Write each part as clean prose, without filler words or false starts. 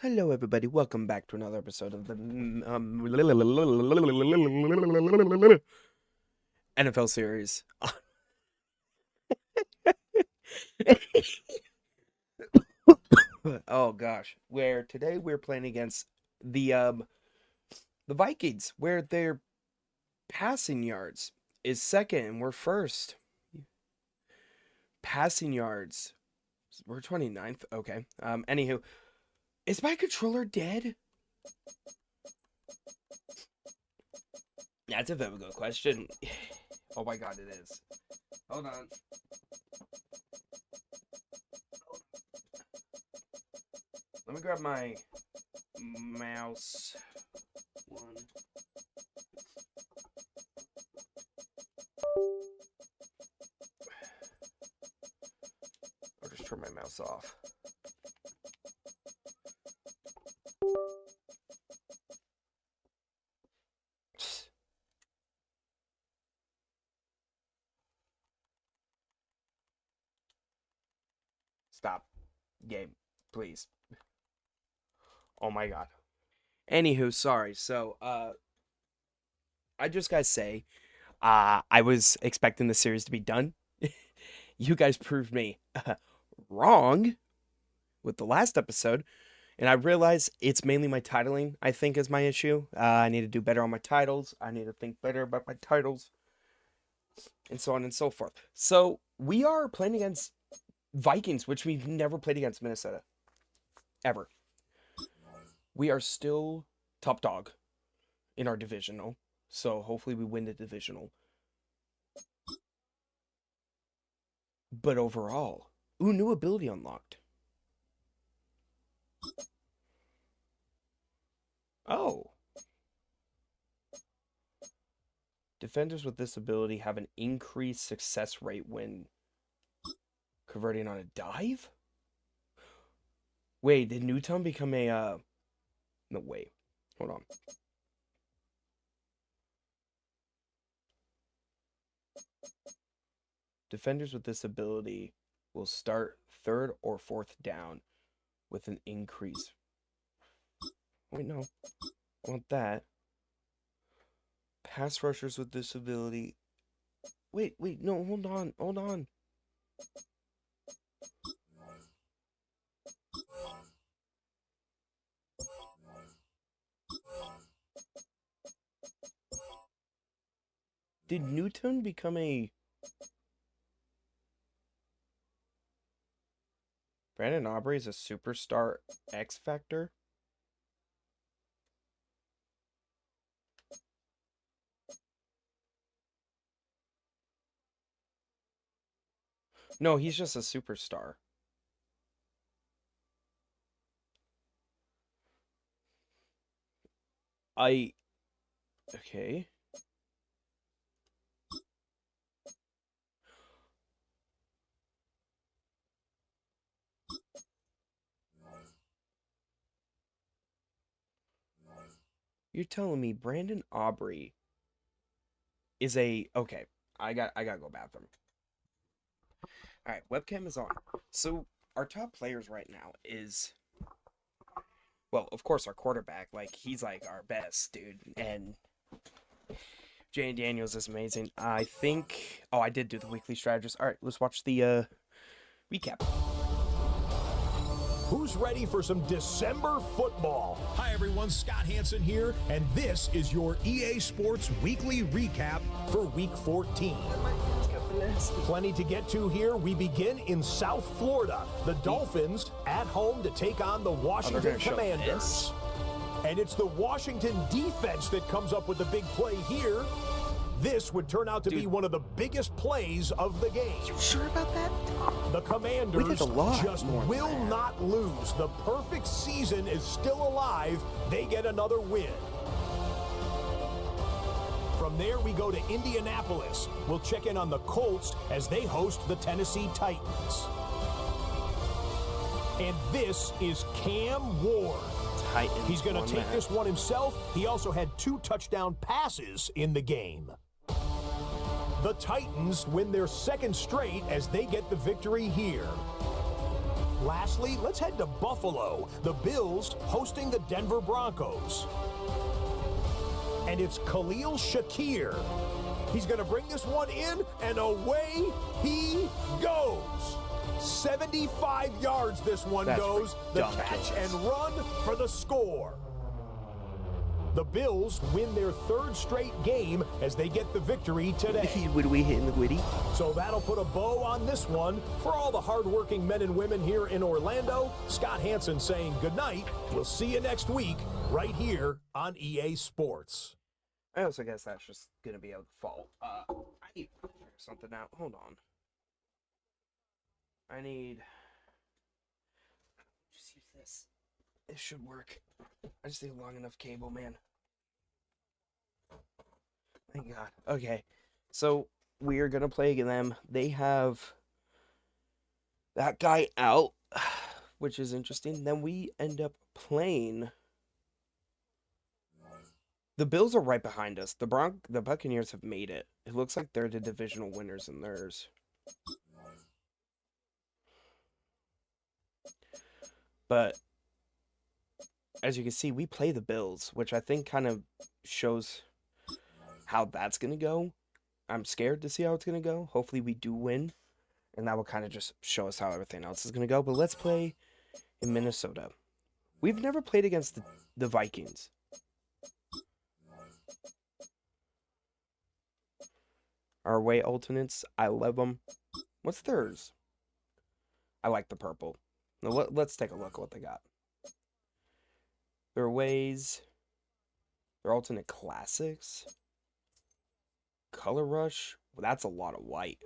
Hello, everybody. Welcome back to another episode of the NFL series. Oh gosh, where today we're playing against the Vikings, where their passing yards is second and we're first. Passing yards, we're 29th. Okay. Anywho, is my controller dead? That's a very good question. Oh my god, it is. Hold on. Let me grab my mouse. One. Or just turn my mouse off. Stop. Game, please. Oh my god. Anywho, sorry. So, I just gotta say, I was expecting the series to be done. You guys proved me wrong with the last episode, and I realize it's mainly my titling, I think, is my issue. I need to do better on my titles. I need to think better about my titles, and so on and so forth. So, we are playing against Vikings, which we've never played against Minnesota. Ever. We are still top dog in our divisional, so hopefully we win the divisional. But overall, new ability unlocked. Oh. Defenders with this ability have an increased success rate when converting on a dive? Wait, did Newton become a, No, wait. Hold on. Defenders with this ability will start third or fourth down with an increase. Wait, no. I want that. Pass rushers with this ability. Wait, no, hold on. Did Newton become a... Brandon Aubrey is a superstar X Factor? No, he's just a superstar. Okay. You're telling me Brandon Aubrey is a... Okay, I gotta go bathroom. Alright, webcam is on. So, our top players right now is... Well, of course, our quarterback. Like, he's, like, our best, dude. And Jane Daniels is amazing. I think... Oh, I did do the weekly strategist. Alright, let's watch the, recap. Who's ready for some December football? Hi everyone, Scott Hansen here, and this is your EA Sports Weekly Recap for Week 14. Plenty to get to here. We begin in South Florida. The Dolphins at home to take on the Washington Commanders. And it's the Washington defense that comes up with the big play here. This would turn out to be one of the biggest plays of the game. You sure about that? The Commanders just will not lose. The perfect season is still alive. They get another win. From there, we go to Indianapolis. We'll check in on the Colts as they host the Tennessee Titans. And this is Cam Ward. He's going to take this one himself. He also had 2 touchdown passes in the game. The Titans win their second straight as they get the victory here. Lastly, let's head to Buffalo. The Bills hosting the Denver Broncos. And it's Khalil Shakir. He's going to bring this one in, and away he goes. 75 yards this one goes. The catch and run for the score. The Bills win their third straight game as they get the victory today. Would we hit in the witty? So that'll put a bow on this one. For all the hardworking men and women here in Orlando, Scott Hansen saying goodnight. We'll see you next week right here on EA Sports. I also guess that's just going to be a fault. I need to figure something out. Hold on. I need... Just use this. This should work. I just need a long enough cable, man. Thank God. Okay. So, we are going to play them. They have that guy out, which is interesting. Then we end up playing... The Bills are right behind us. The Buccaneers have made it. It looks like they're the divisional winners in theirs. But as you can see, we play the Bills, which I think kind of shows how that's going to go. I'm scared to see how it's going to go. Hopefully we do win, and that will kind of just show us how everything else is going to go. But let's play in Minnesota. We've never played against the Vikings. Our away alternates, I love them. What's theirs? I like the purple. Now, let's take a look at what they got. Their aways, their alternate classics, color rush. Well, that's a lot of white.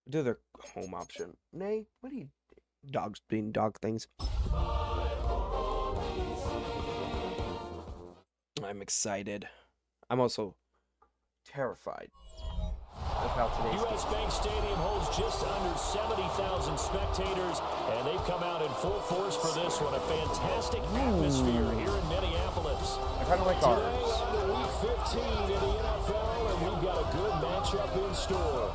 Do their home option. Nay, what are you dogs being dog things? I'm excited. I'm also terrified of how today's U.S. Bank Stadium holds just under 70,000 spectators, and they've come out in full force for this one. A fantastic atmosphere here in Minneapolis. I kind of like ours. Today, week 15 in the NFL, and we've got a good matchup in store,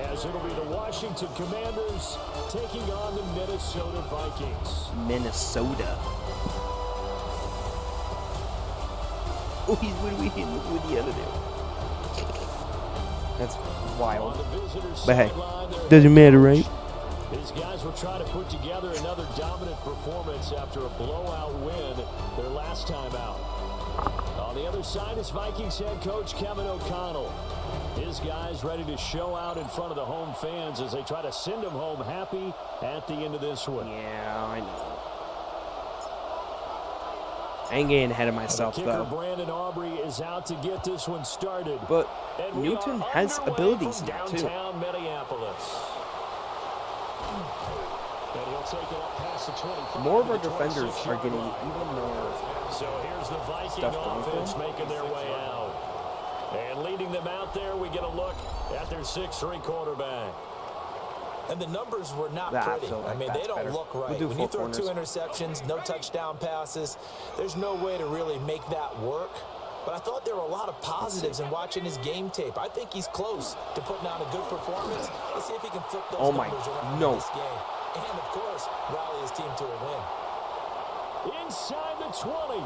as it'll be the Washington Commanders taking on the Minnesota Vikings. Minnesota. Oh, he's winning with the other dude. That's wild. But hey, doesn't matter, right? These guys will try to put together another dominant performance after a blowout win their last time out. On the other side is Vikings head coach Kevin O'Connell. His guys ready to show out in front of the home fans as they try to send them home happy at the end of this one. Yeah, I know. I ain't getting ahead of myself, though. Brandon Aubrey is out to get this one started. But Newton has abilities now, too. Downtown Minneapolis. And he'll take it up past the 25. More of our defenders are getting even more So here's the Viking offense making their way out. And leading them out there, we get a look at their 6'3" quarterback. And the numbers were not pretty. I mean, they don't look right. When you throw 2 interceptions, no touchdown passes, there's no way to really make that work. But I thought there were a lot of positives in watching his game tape. I think he's close to putting on a good performance. Let's see if he can flip those numbers around in this game. And, of course, rally his team to a win. Inside the 20.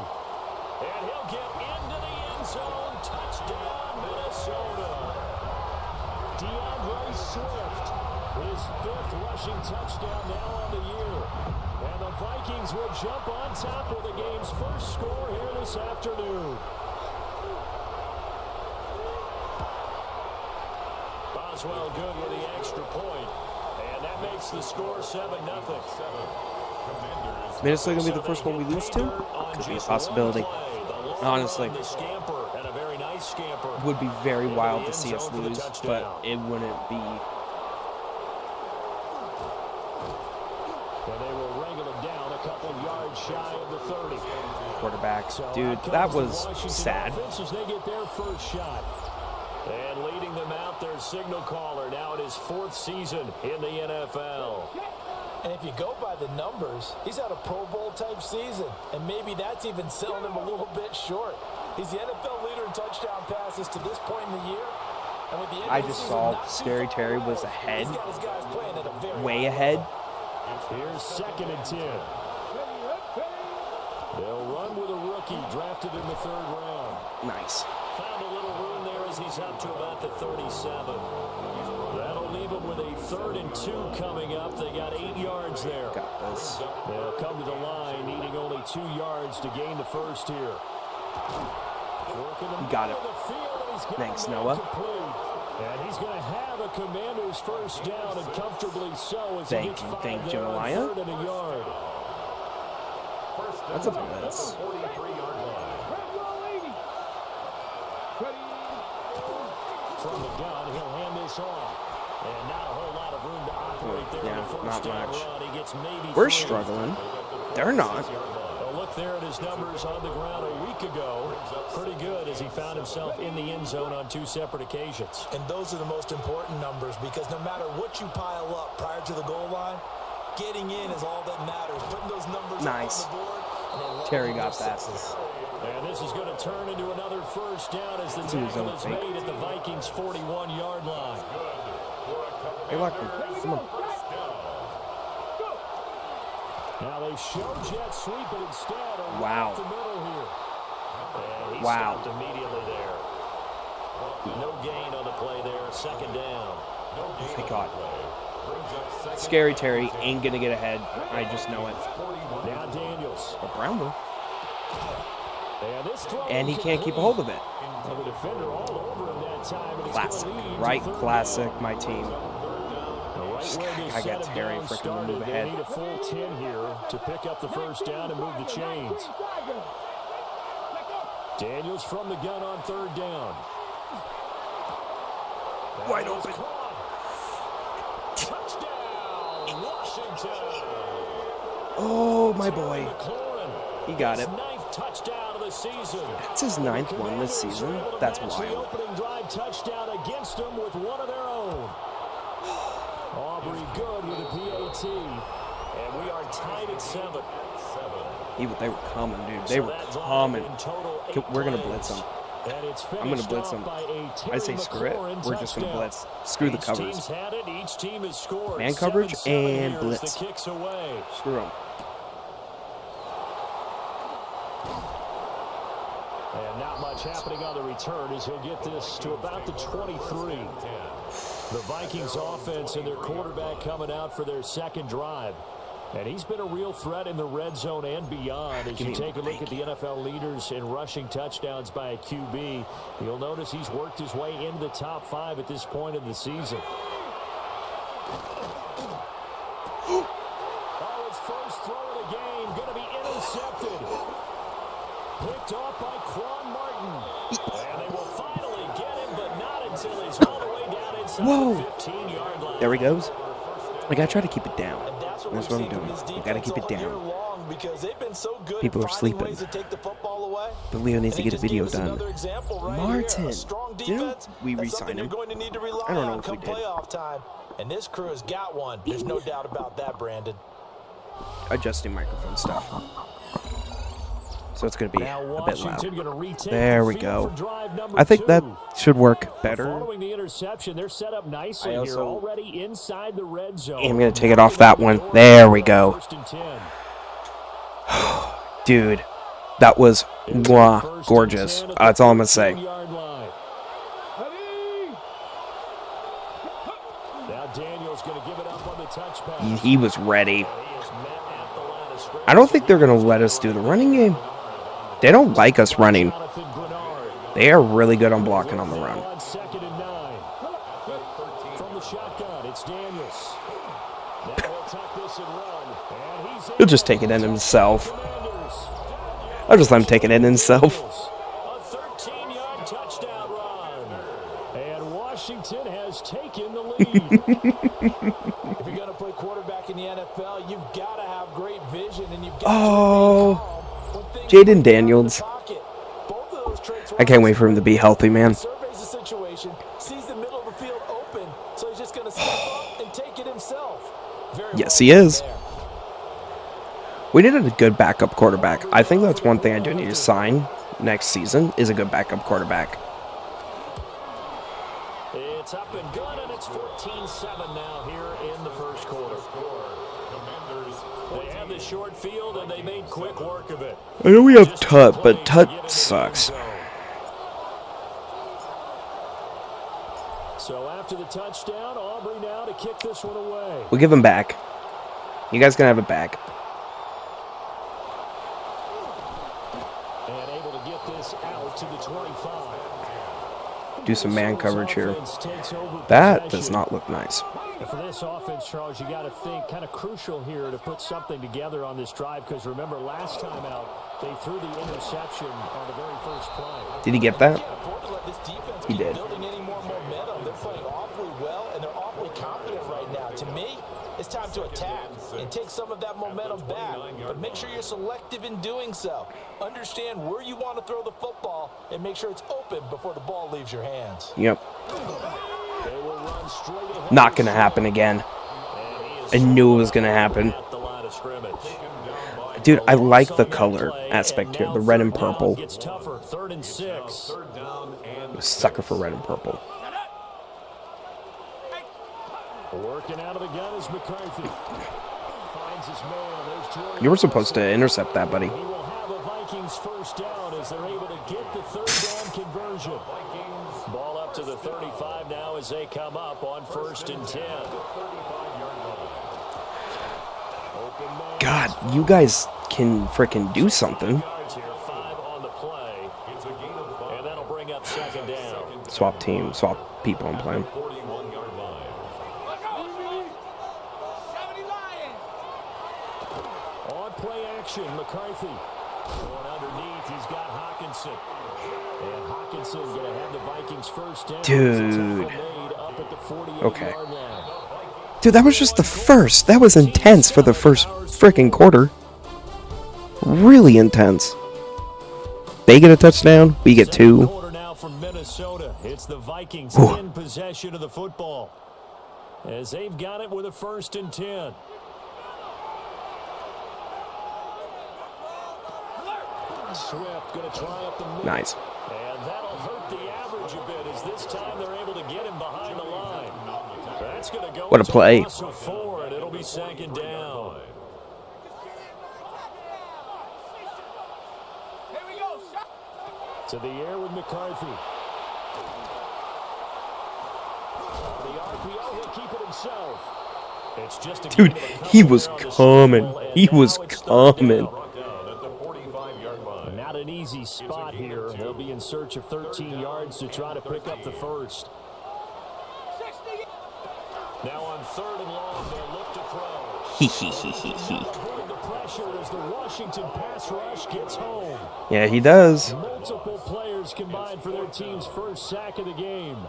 And he'll get into the end zone. Touchdown, Minnesota. DeAndre Swift. His 5th rushing touchdown now on the year. And the Vikings will jump on top of the game's first score here this afternoon. Boswell good with the extra point. And that makes the score 7-0. Minnesota going to be the first one we lose to? Could be a possibility. Honestly. Would be very wild to see us lose, but it wouldn't be... And they will wrangle him down a couple yards shy of the 30. Quarterbacks. Dude, that was sad. They get their first shot. And leading them out, their signal caller now in his 4th season in the NFL. And if you go by the numbers, he's had a Pro Bowl type season. And maybe that's even selling him a little bit short. He's the NFL leader in touchdown passes to this point in the year. I just saw Scary Terry was ahead, way ahead. Here's 2nd and 10. They'll run with a rookie drafted in the 3rd round. Nice. Found a little room there as he's up to about the 37. That'll leave him with a 3rd and 2 coming up. They got 8 yards there. Got this. They'll come to the line, needing only 2 yards to gain the first here. Got it. Thanks, Noah. And he's going to have a Commander's first down, and comfortably so, as he gets 5 Thank you, there on Maya. 3rd and a yard. That's a blitz. From the gun, he'll hand this off. And not a whole lot of room to operate there. Yeah, The first not down much. run. He gets maybe We're 3. struggling. They're not. A look there at his numbers on the ground a week ago. Pretty good as he found himself in the end zone on 2 separate occasions. And those are the most important numbers, because no matter what you pile up prior to the goal line, getting in is all that matters. Putting those numbers Nice. up on the board. Terry got that. And this is going to turn into another first down as the tackle is made at the Vikings' 41-yard line. Hey, Lockman, come on. Now they show jet sweep, but instead Wow. the middle here. And he Wow. stopped immediately there. No gain on the play there. 2nd down. Oh my God. Scary Terry ain't gonna get ahead. I just know it. Now Daniels. But Brown will. And this throw And he can't keep a hold of it. Well, the defender all over him that time, and it's Classic. gonna lead to Right? 3rd Classic. down. My team. Right where they I set got him Terry down freaking started, move they ahead. need a full 10 here to pick up the first down and move the chains. Daniels from the gun on 3rd down. Wide open. Touchdown, Washington. Oh, my boy. He got it. 9th touchdown of the season. That's his 9th one this season. That's The wild. opening drive touchdown against them with one of their own. Aubrey good with a PAT. And we are tied at 7. They were coming, dude. They were coming. We're going to blitz them. I'm going to blitz them. I say screw it. We're just going to blitz. Screw the covers. Man coverage and blitz. Screw them. And not much happening on the return as he'll get this to about the 23. The Vikings offense and their quarterback coming out for their 2nd drive. And he's been a real threat in the red zone and beyond. As you take a look at the NFL leaders in rushing touchdowns by a QB, you'll notice he's worked his way into the top 5 at this point in the season. Oh, his first throw of the game going to be intercepted. Picked off by Quan Martin. And they will finally get him, but not until he's all the way down inside the 15-yard line. There he goes. I gotta try to keep it down. That's what I'm doing. I gotta keep it down. People are sleeping. But Leo needs to get a video done. Martin, didn't we re-sign him? I don't know if we did. And this crew has got one. There's no doubt about that, Brandon. Adjusting microphone stuff. So it's going to be a bit loud. There we go. I think that should work better. Following the interception, they're set up nicely here, already inside the red zone. I'm going to take it off that one. There we go. Dude, that was gorgeous. That's all I'm going to say. He was ready. I don't think they're going to let us do the running game. They don't like us running. They are really good on blocking on the run. He'll just take it in himself. I'll just let him take it in himself. A 13-yard touchdown run. And Washington has taken the lead. If you're going to play quarterback in the NFL, you've got to have great vision, and you've got to Jaden Daniels. I can't wait for him to be healthy, man. Surveys the situation, sees the middle of the field open, so he's just going to step up and take it himself. Yes, he is. We needed a good backup quarterback. I think that's one thing I do need to sign next season is a good backup quarterback. the short field, and they made quick work of it. I know we have Tut, but Tut sucks. So after the touchdown, Aubrey now to kick this one away. We'll give him back. You guys can have it back. And able to get this out to the 25. Do some man coverage here. That does not look nice. And for this offense, Charles, you got to think kind of crucial here to put something together on this drive, because remember last time out they threw the interception on the very first play. Did he get that? He did. Building any more momentum. They're playing awfully well and they're awfully confident right now. To me, it's time to attack and take some of that momentum back, but make sure you're selective in doing so. Understand where you want to throw the football and make sure it's open before the ball leaves your hands. Yep. Not gonna happen again. I knew it was gonna happen. Dude, I like the color aspect here, the red and purple. Sucker for red and purple. Working out of the gun is McCarthy. Finds his man. There's You were supposed to intercept that, buddy. He will have a Vikings first down as they're able to get the third down conversion. Ball up to the 35 now as they come up on 1st and 10. God, you guys can frickin' do something. 5 on the play. And that'll bring up 2nd down. Swap team, swap people I'm playing. On play action, McCarthy. Going underneath, he's got Hawkinson. And Hawkinson going to have the Vikings first down. Dude. Up at the 48-yard Okay. line. Dude, that was just the first. That was intense for the first frickin' quarter. Really intense. They get a touchdown. We get 2. Quarter now from Minnesota. It's the Vikings in possession of the football, as they've got it with a 1st and 10. Swift going to try up the middle. Nice. And that'll hurt the average a bit, as this time they're able to get him behind the line. That's going to go. What a play. 4, and it'll be 2nd down. To the air with McCarthy. The RPO, he'll keep it himself. It's just a Dude, he was coming. He was coming. Not an easy spot here. They'll be in search of 13 yards to try to pick up the first. Now on 3rd and long, they'll look to throw. Avoid the pressure as the Washington pass rush gets home. Yeah, he does. Multiple players combined for their team's first sack of the game.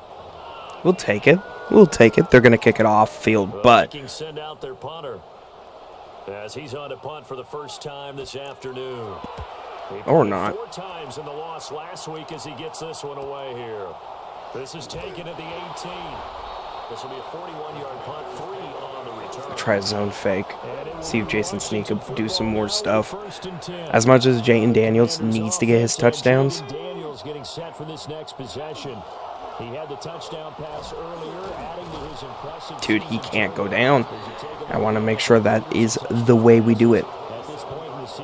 We'll take it. We'll take it. They're going to kick it off field, but Vikings send out their punter as he's on to punt for the first time this afternoon. or not. 4 times in the loss last week as he gets this one away here. This is taken at the 18. This will be a 41-yard punt, 3 on the return. Try a zone fake. See if Jason Snead could do some more stuff. As much as Jayden Daniels needs to get his touchdowns. Daniels getting set for this next possession. He had the touchdown pass earlier, adding to his impressive. Dude, he can't go down. I want to make sure that is the way we do it.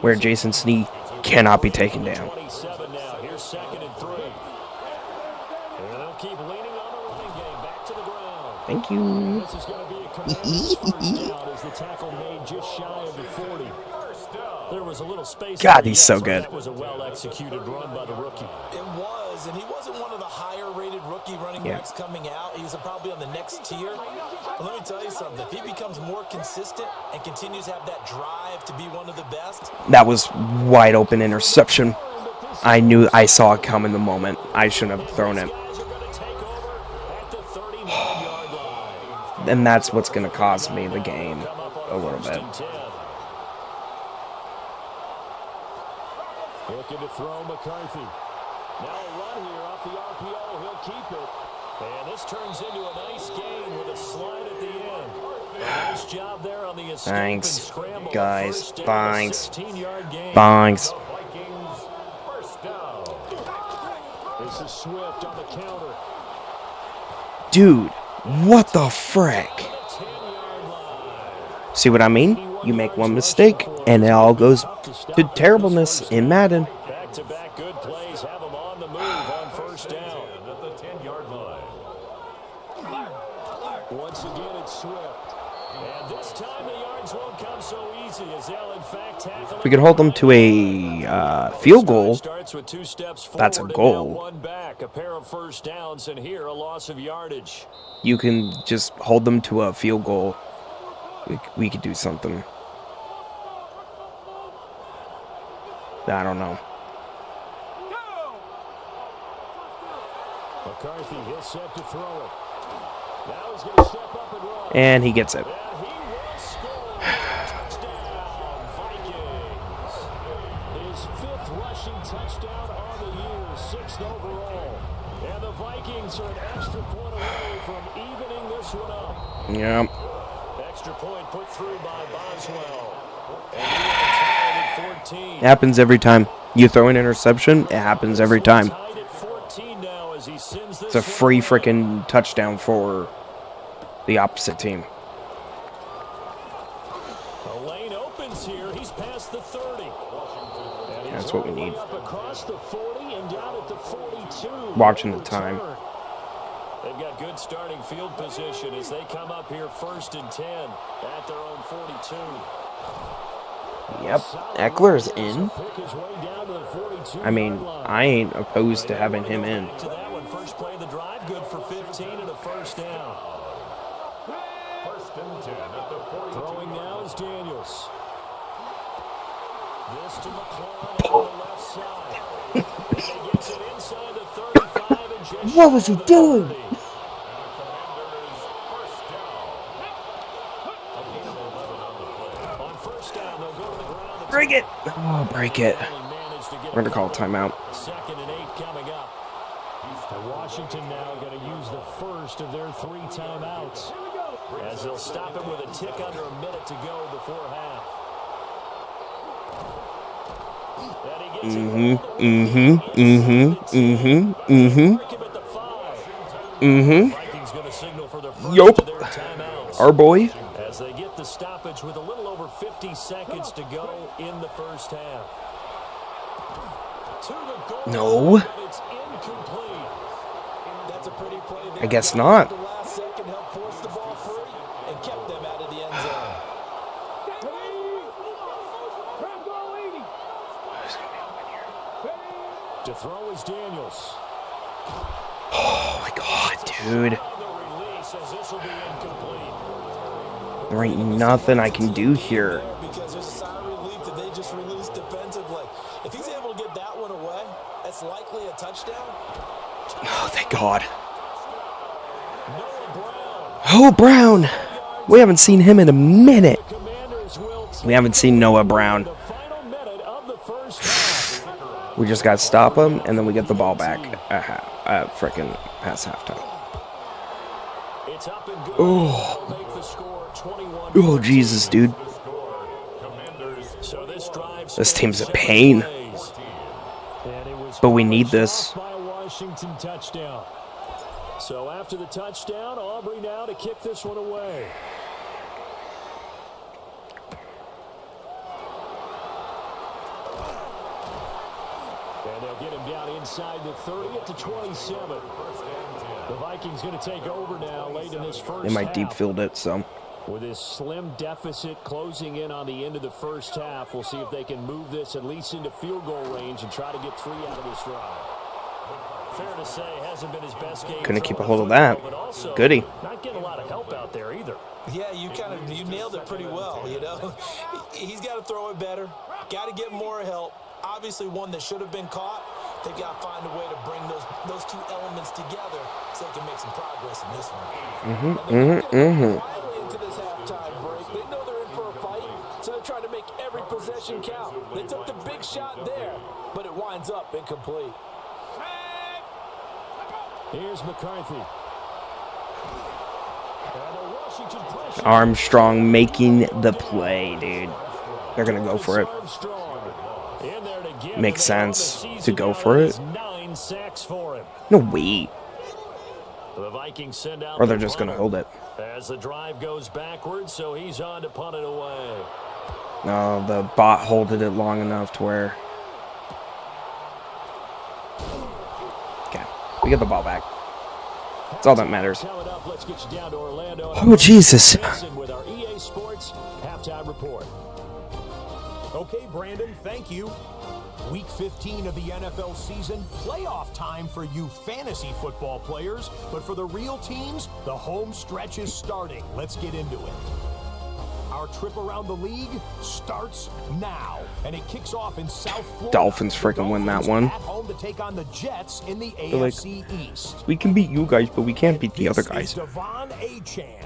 Where Jason Snead cannot be taken down. 27 now. Here's 2nd and 3. And they'll keep leaning on the running game back to the ground. Thank you. This is going to be a commanders first down as the tackle made just shy of the 40. There was a little space. God, he's so good. That was a well-executed run by the rookie. It was, and he wasn't one of the higher-rated rookie running backs coming out. He was probably on the next tier. But let me tell you something. If he becomes more consistent and continues to have that drive to be one of the best. That was wide open interception. I saw it come in the moment. I shouldn't have thrown it. And that's what's going to cost me the game a little bit. Looking to throw McCarthy. Now a run here off the RPO. He'll keep it. And this turns into a nice gain with a slide at the end. A nice job there on the escape and scramble. Guys. Thanks. 16-yard gain. Thanks. This is Swift on the counter. Dude, what the frick? See what I mean? You make one mistake, and it all goes to terribleness in Madden. Back-to-back good plays have them on the move on first down. At the 10-yard line. Once again, it's Swift. And this time the yards won't come so easy as they'll in fact tackle. If we could hold them to a field goal, that's a goal. One back, a pair of first downs, and here a loss of yardage. You can just hold them to a field goal. We could do something. I don't know. McCarthy, he'll set to throw it. Now he's going to step up and run. And he gets it. And he will score. Touchdown, Vikings. His 5th rushing touchdown on the year, 6th overall. And the Vikings are an extra point away from evening this one up. Yeah. Extra point put through by Boswell. And he tied at 14. It happens every time. You throw an interception, it happens every time. Tied at 14 now as he sends this It's a free freaking touchdown for the opposite team. The lane opens here. He's past the 30. That's what we need. Up across the 40 and down at the 42. Watching the time. They've got good starting field position as they come up here 1st and 10 at their own 42. Yep, Eckler's in. I mean, I ain't opposed to having him in. To that one, first play of the drive, good for 15 and a first down. 1st and 10 at the 42. Throwing now is Daniels. This to McLaurin on the left side. And he gets it inside the 35 and just What was he doing? Break it! Oh, break it. We're going to call a timeout. 2nd and 8 coming up. Washington now going to use the first of their 3 timeouts as they'll stop it with a tick under a minute to go before half. Vikings going to signal for their first of their timeouts. Our boy. As they get the stoppage with a little over 50 seconds to go in the first half. To the goal. No. It's incomplete. That's a pretty play there. I guess not. The last second helped force the ball free and kept them out of the end zone. To throw is Daniels. Oh my god, dude. The release as this will be incomplete. There ain't nothing I can do here. Because there's a sigh of relief that they just released defensively. If he's able to get that one away, that's likely a touchdown. Oh, thank God. Oh, Brown. We haven't seen him in a minute. We haven't seen Noah Brown. We just got to stop him, and then we get the ball back frickin' past halftime. Oh, Jesus, dude. This team's a pain. But we need this. So after the touchdown, Aubrey now to kick this one away. And they'll get him down inside the 30 at the 27. The Vikings going to take over now late in this first They might half. deep field it, so. With this slim deficit closing in on the end of the first half, we'll see if they can move this at least into field goal range and try to get 3 out of this drive. Fair to say, hasn't been his best game. Couldn't keep a hold of that. Goody. Not getting a lot of help out there either. Yeah, you nailed it pretty well, you know. He's got to throw it better. Got to get more help. Obviously one that should have been caught. They've got to find a way to bring those 2 elements together so they can make some progress in this one. Quietly into this halftime break. They know they're in for a fight, so they're trying to make every possession count. They took the big shot there, but it winds up incomplete. Here's McCarthy. Armstrong making the play, dude. They're going to go for it. Makes sense to go for it. 9 sacks for him. No way. The Vikings send out Or they're just going to hold it. as the drive goes backwards, so he's on to punt it away. No, the bot holded it long enough to where... Okay, we get the ball back. That's all that matters. Oh, Jesus. Okay, Brandon, thank you. Week 15 of the NFL season, playoff time for you fantasy football players, but for the real teams, the home stretch is starting. Let's get into it. Our trip around the league starts now, and it kicks off in South Florida. Dolphins freaking win that one. At home to take on the Jets in the AFC East. We can beat you guys, but we can't beat the other guys. Devon Achane.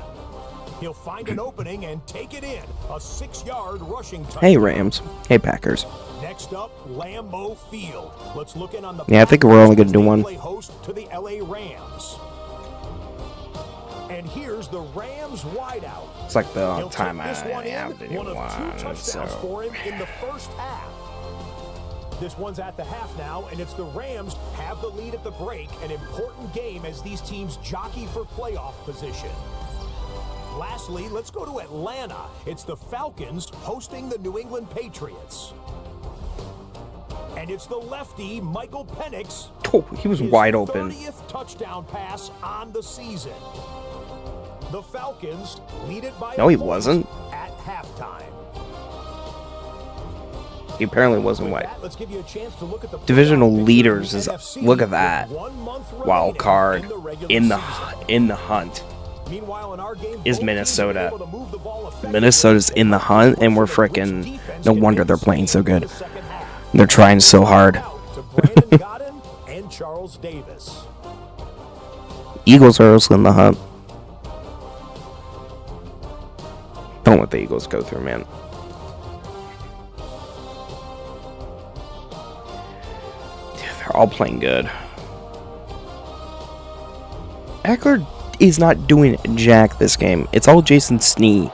He'll find an opening and take it in. A 6-yard rushing touchdown. Hey, Rams. Hey, Packers. Next up, Lambeau Field. Let's look in on the I think we're only going to do one. Host to the LA Rams. And here's the Rams wideout. It's like the time I have to do one of 2 touchdowns for him in the first half. This one's at the half now, and it's the Rams have the lead at the break. An important game as these teams jockey for playoff position. Lastly, let's go to Atlanta. It's the Falcons hosting the New England Patriots. And it's the lefty, Michael Penix. Oh, he was wide open. 30th touchdown pass on the season. The Falcons lead it by No, he wasn't. At halftime. He apparently wasn't wide. Let's give you a chance to look at the Divisional leaders is look at that. Wild card in the hunt. Meanwhile, in our game, is Minnesota. Minnesota's in the hunt, and we're freaking... No wonder they're playing so good. They're trying so hard. Eagles are also in the hunt. Don't let the Eagles go through, man. They're all playing good. Eckler is not doing jack this game. It's all Jason Snee,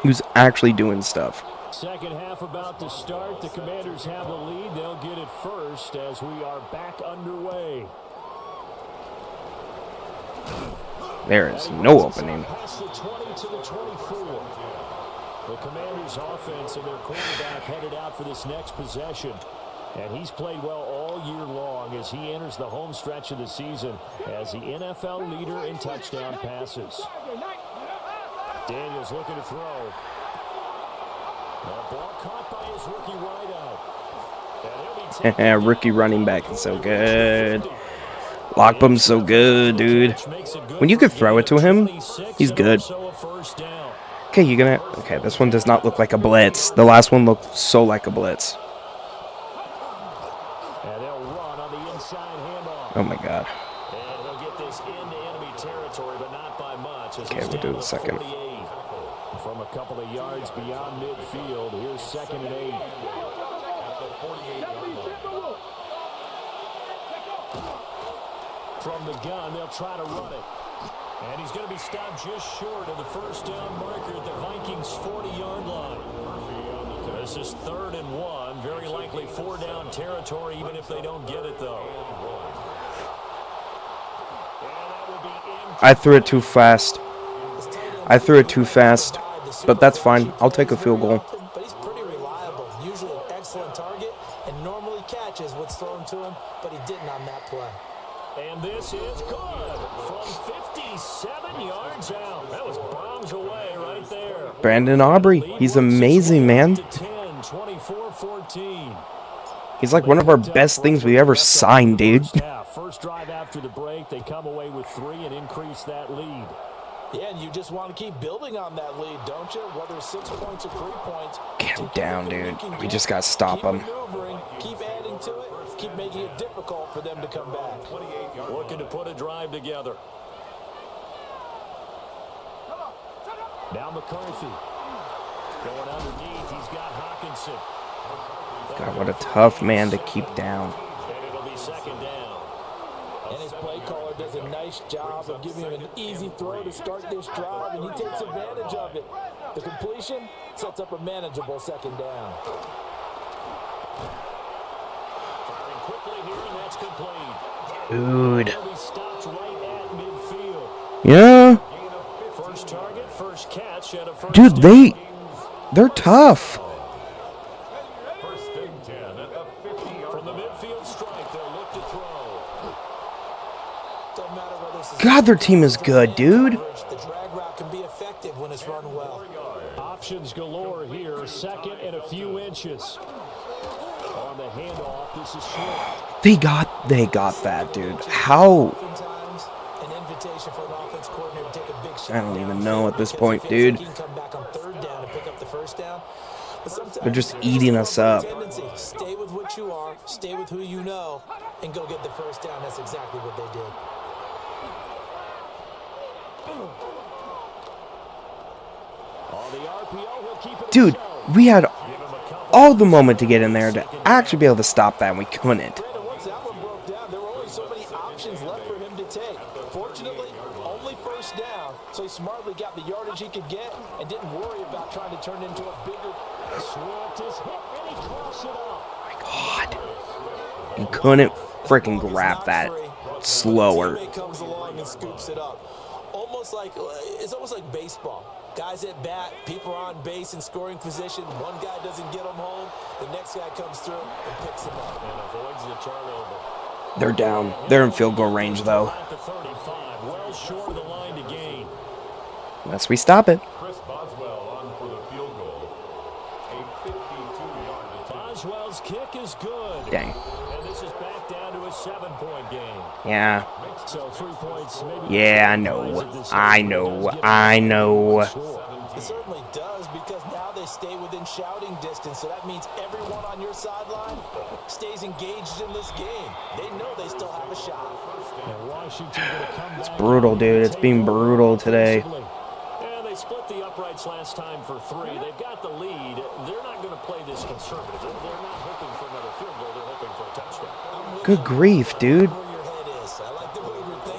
who's actually doing stuff. Second half about to start. The Commanders have the lead. They'll get it first as we are back underway. There is no opening. Past the 20 to the 24. The Commanders' offense and their quarterback headed out for this next possession. And he's played well all year long as he enters the home stretch of the season as the NFL leader in touchdown passes. Daniels looking to throw. That ball caught by his rookie wideout. Rookie running back is so good. Lockbom's so good, dude. When you could throw it to him, he's good. Okay, you're gonna... Okay, this one does not look like a blitz. The last one looked so like a blitz. Oh my god. Okay, we'll do the second. From a couple of yards beyond midfield, here's 2nd and 8. From the gun, they'll try to run it. And he's going to be stopped just short of the first down marker at the Vikings' 40-yard line. This is 3rd and 1. Very likely 4-down territory, even if they don't get it, though. I threw it too fast. But that's fine. I'll take a field goal. But he's pretty reliable. Usually an excellent target and normally catches what's thrown to him, but he didn't on that play. And this is good from 57 yards out. That was bombs away right there. Brandon Aubrey. He's amazing, man. 24-14. He's like one of our best things we ever signed, dude. First drive after the break, they come away with 3 and increase that lead. Yeah, and you just want to keep building on that lead, don't you? Whether 6 points or 3 points. Get him down, dude. We just got to stop him. Keep adding to it. Keep making it difficult for them to come back. Looking to put a drive together. Now McCarthy. Going underneath, he's got Hawkinson. God, what a tough man to keep down. And it'll be 2nd down. And his play caller does a nice job of giving him an easy throw to start this drive, and he takes advantage of it. The completion sets up a manageable 2nd down. Firing quickly here, and that's complete. Dude. He'll be stopped right at midfield. Yeah. first target, first catch, and a first Dude, they're tough. From the midfield strike, they'll look to throw. God, their team is good, dude. The drag route can be effective when it's run well. Options galore here. Second and a few inches. On the handoff, this is short. They got that, dude. How? I don't even know at this point, dude. They're just eating us up. Stay with what you are, stay with who you know, and go get the first down. That's exactly what they did. Dude, we had all the moment to get in there to actually be able to stop that, and we couldn't. Once that one broke down, there were only so many options left for him to take. Fortunately, only first down, so he smartly got the yardage he could get and didn't worry about trying to turn into a bigger. Swift is hit, and he crossed it up. My God. He couldn't freaking grab that slower. Comes along and scoops it up. It's almost like baseball. Guys at bat, people are on base in scoring position. One guy doesn't get them home. The next guy comes through and picks him up. And avoids the turnover. They're down. They're in field goal range, though. At the 35, well short of the line to gain. Unless we stop it. Chris Boswell on for the field goal. A 52-yard attempt. Boswell's kick is good. Dang. And this is back down to a 7-point game. Yeah. So 3 points, maybe. Yeah, I know. It certainly does, because now they stay within shouting distance, so that means everyone on your sideline stays engaged in this game. They know they still have a shot. And Washington going to come back. It's brutal, dude. It's being brutal today. And they split the uprights last time for 3. They've got the lead. They're not going to play this conservative. They're not hoping for another field goal. They're hoping for a touchdown. Good grief, dude.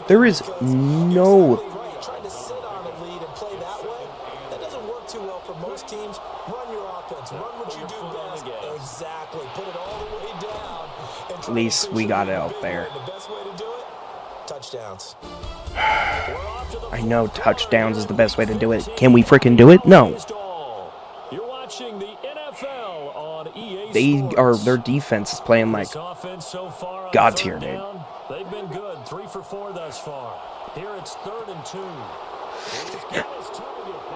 There is no... Trying to sit on a lead and play that way, that doesn't work too well for most teams. Run your offense. Run what you do best. Exactly. Put it all the way down. At least we got it out there. The best way to do it, touchdowns. I know touchdowns is the best way to do it. Can we freaking do it? No. You're watching the NFL on EA their defense is playing like God tier, dude. They've been good. 3 for 4 thus far. Here it's 3rd and 2.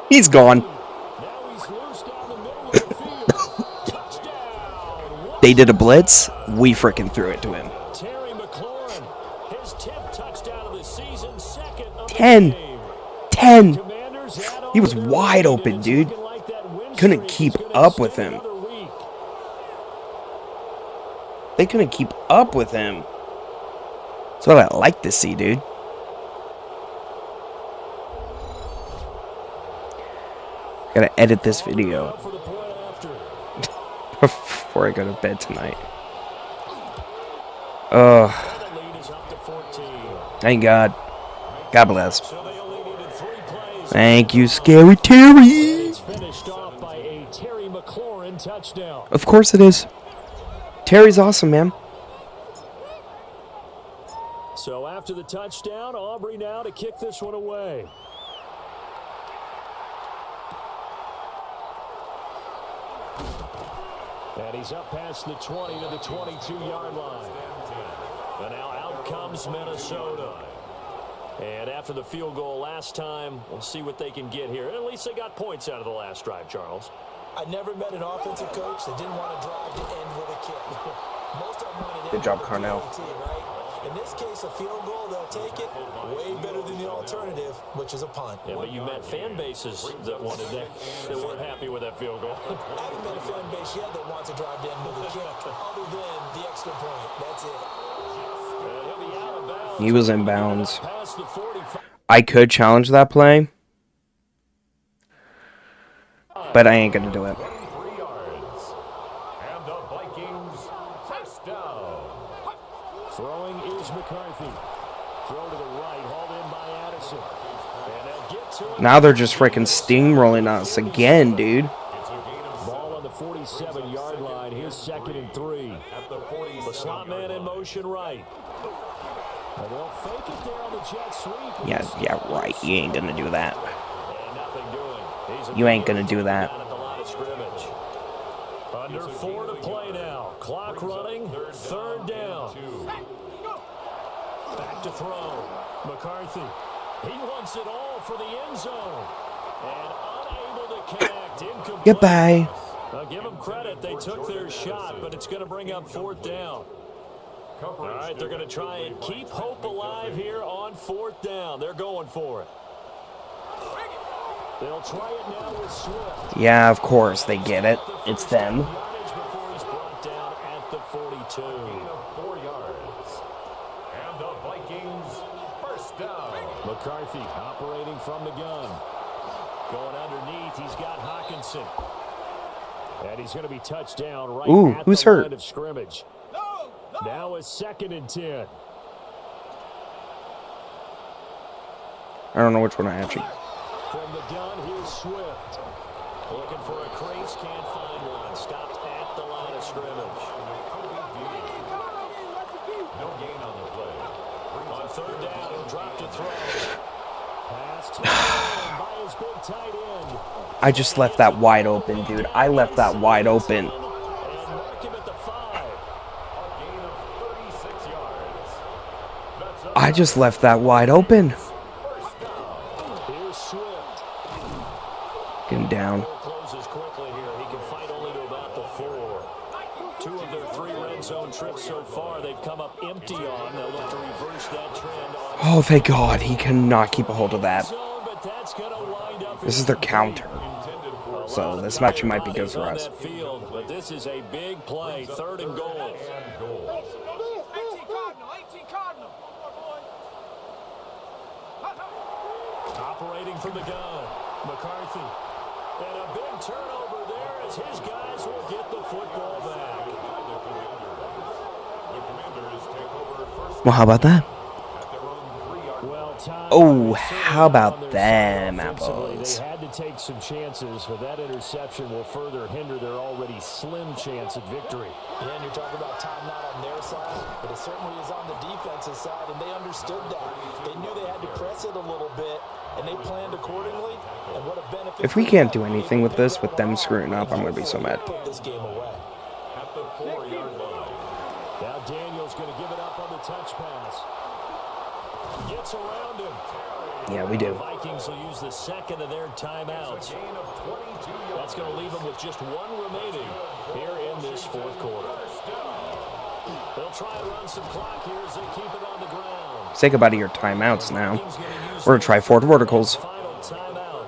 He's gone. Now he's loose down the middle of the field. Touchdown. They did a blitz. We freaking threw it to him. Terry McLaurin, his 10th touchdown of the season, second of the 10. game. 10. He was wide open, dude. Couldn't keep up with him. They couldn't keep up with him. That's what I like to see, dude. Gotta edit this video before I go to bed tonight. Thank God. God bless. Thank you, Scary Terry. Of course it is. Terry's awesome, man. So after the touchdown, Aubrey now to kick this one away. And he's up past the 20 to the 22-yard line. And now out comes Minnesota. And after the field goal last time, we'll see what they can get here. At least they got points out of the last drive, Charles. I never met an offensive coach that didn't want to drive to end with a kick. Most of them wanted Good job, Carnell. Right? In this case, a field goal, they'll take it. Way better than the alternative, which is a punt. Yeah, but you met fan bases that wanted that weren't happy with that field goal. I haven't met a fan base yet that wants to drive to end with a kick, other than the extra point. That's it. He was in bounds. I could challenge that play, but I ain't gonna do it. 3 yards. And the Vikings first down. Throwing is McCarthy. Throw to the right, hauled in by Addison. And they'll get to it. Now they're just freaking steamrolling us again, dude. Ball on the 47-yard line. Here's 2nd and 3. The slot man in motion right. And they'll fake it there on the jet sweep. Yeah, right. You ain't gonna do that. You ain't gonna do that. Under 4 to play now. Clock running. Third down. Back to throw. McCarthy. He wants it all for the end zone. And unable to connect. Incomplete. Goodbye. I'll give them credit. They took their shot, but it's going to bring up fourth down. All right, they're going to try and keep hope alive here on fourth down. They're going for it. They'll try it now with Swift. Yeah, of course they get it. It's them. Before he's brought down at the 42. Gain of 4 yards. And the Vikings first down. McCarthy operating from the gun. Going underneath, he's got Hawkinson. And he's going to be touched down right at who's the hurt? line of scrimmage. Now a 2nd and 10. I don't know which one I actually. From the gun, here's Swift. Looking for a crease, can't find one. Stopped at the line of scrimmage. No gain on the play. On third down, he'll drop to throw. Pass taken by his big tight end. I just left that wide open, dude. I left that wide open. And mark him at the 5. A gain of 36 yards. That's a I just left that wide open. first down. Here's Swift. Get him down. Closes quickly here. He can fight only to about the 4. 2 of their 3 red zone trips so far, they've come up empty on. They'll look to reverse that trend on Oh, thank God. He cannot keep a hold of that. zone, but that's going to wind up This is their counter. So this match might be good bodies for on us. that field, but this is a big play. 3rd and goal. And goal. Operating from the gun. McCarthy. And a big turnover there as his guys will get the football back. The Commanders take over first Well, how about that? at their own 3-yard line. Well, time Oh, was how about on their side them offensively. apples? They had to take some chances, but that interception will further hinder their already slim chance at victory. Yeah, and you're talking about time not on their side, but it certainly is on the defensive side, and they understood that. They knew they had to press it a little bit, and they planned accordingly. And what a benefit If we for can't them. do anything with this, with them screwing up, I'm going to be so mad. Put this game away. At the 4-yard line. Now Daniel's going to give it up on the touch pass. Gets around him. Yeah, we The do. Vikings will use the 2nd of their timeouts. Gain of 22 yards. That's going to leave them with just 1 remaining here in this 4th quarter. They'll try and run some clock here as they keep it on the ground. Say goodbye to your timeouts now. Vikings gonna use We're going to try 4 verticals. Final timeout.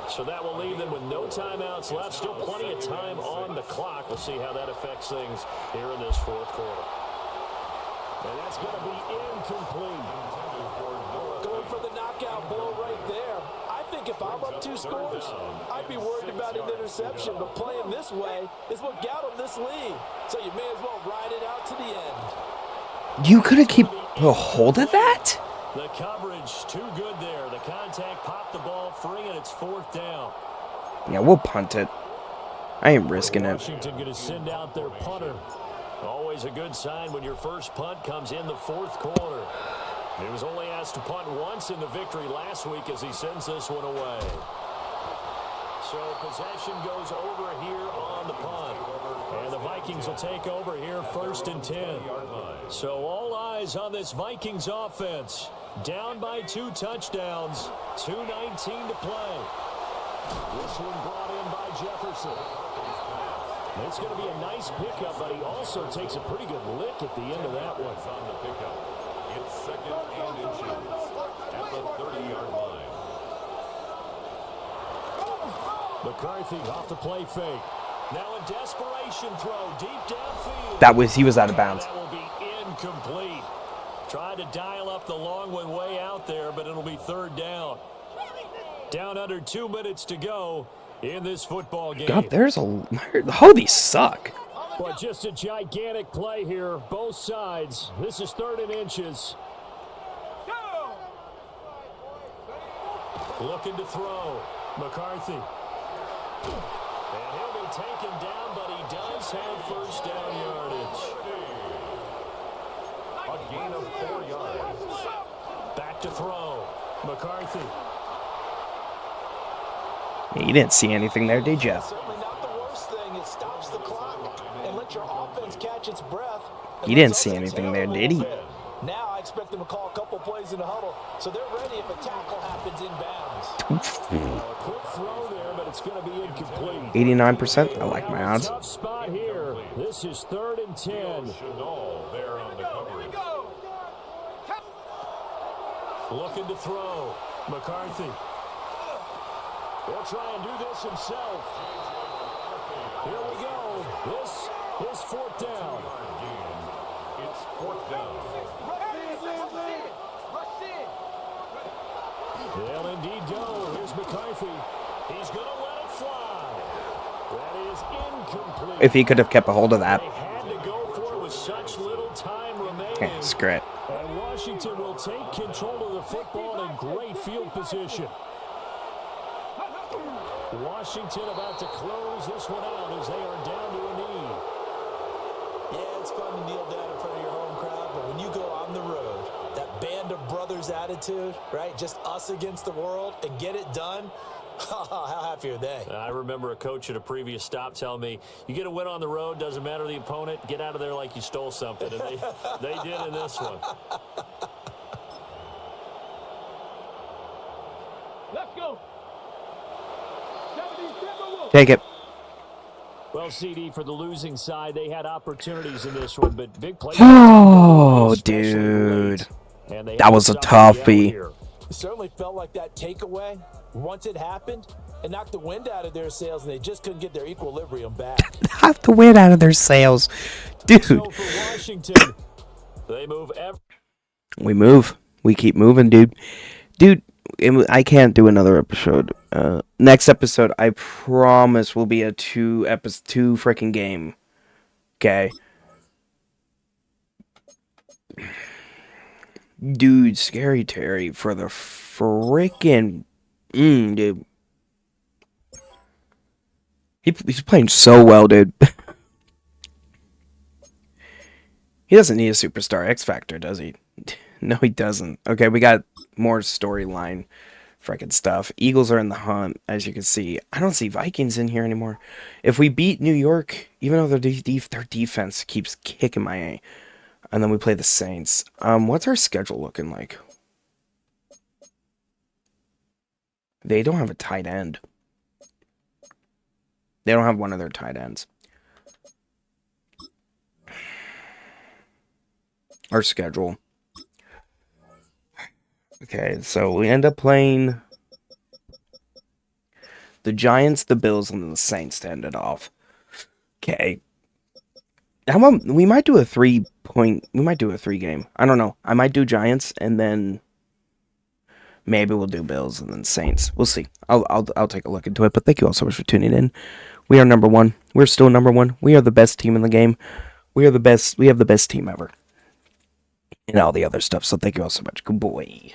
So that will leave them with no timeouts left. Still plenty of time on the clock. We'll see how that affects things here in this 4th quarter. And that's going to be incomplete. Going for the knockout blow right there. I think if I'm up 2 scores, I'd be worried about an interception, but playing this way is what got them this lead. So you may as well ride it out to the end. You could have kept a hold of that? The coverage too good there. The contact popped the ball free, and it's 4th down. Yeah, we'll punt it. I ain't risking it. Washington going to send out their punter. Always a good sign when your first punt comes in the 4th quarter. He was only asked to punt once in the victory last week as he sends this one away. So possession goes over here on the punt. And the Vikings will take over here 1st and 10. So all eyes on this Vikings offense. Down by 2 touchdowns. 2:19 to play. This one brought in by Jefferson. It's going to be a nice pickup, but he also takes a pretty good lick at the end of that one. On the pickup. It's 2nd and inches at the 30-yard line. McCarthy off the play fake. Now a desperation throw deep downfield. He was out of bounds. That will be incomplete. Tried to dial up the long one way out there, but it'll be 3rd down. Down under 2 minutes to go in this football game. God, there's a... Oh, these suck. But just a gigantic play here, both sides. This is 3rd and inches. Looking to throw. McCarthy. And he'll be taken down, but he does have first down yardage. A gain of 4 yards. Back to throw. McCarthy. You didn't see anything there, did you? Certainly not the worst thing. It stops the clock and lets your offense catch its breath. You didn't see anything there, did he? Now I expect them to call a couple plays in the huddle, so they're ready if a tackle happens inbounds. Quick throw there, but it's going to be incomplete. 89%. I like my odds. Tough spot here. This is 3rd and 10. There on the coverage. Looking to throw. McCarthy. He'll try and do this himself. Here we go. This is 4th down. It's 4th down. They'll indeed go. Here's McCarthy. He's going to let it fly. That is incomplete. If he could have kept a hold of that. They had to go for it with such little time remaining. Okay, screw it. And Washington will take control of the football in great field position. Washington about to close this one out as they are down to a knee. Yeah, it's fun to kneel down in front of your home crowd, but when you go on the road, that band of brothers attitude, right? Just us against the world and get it done. How happy are they? I remember a coach at a previous stop telling me, you get a win on the road, doesn't matter the opponent, get out of there like you stole something. And they did in this one. Let's go. Take it. Well, CD, for the losing side, they had opportunities in this one, but big play. Oh, dude. That was a toughie. It certainly felt like that takeaway, once it happened, it knocked the wind out of their sails, and they just couldn't get their equilibrium back. Knocked the wind out of their sails. Dude. So for Washington, they move. We move. We keep moving, dude. Dude, I can't do another episode. Next episode, I promise, will be a two freaking game. Okay. Dude, Scary Terry for the freaking dude. He's playing so well, dude. He doesn't need a superstar X Factor, does he? No, he doesn't. Okay, we got more storyline freaking stuff. Eagles are in the hunt, as you can see. I don't see Vikings in here anymore. If we beat New York, even though their defense keeps kicking my ass, and then we play the Saints. What's our schedule looking like? They don't have a tight end. They don't have one of their tight ends. Our schedule. Okay, so we end up playing the Giants, the Bills, and then the Saints to end it off. Okay. How about we might do a 3 game. I don't know. I might do Giants and then maybe we'll do Bills and then Saints. We'll see. I'll take a look into it. But thank you all so much for tuning in. We are number one. We're still number one. We are the best team in the game. We are the best. We have the best team ever. And all the other stuff. So thank you all so much. Good boy.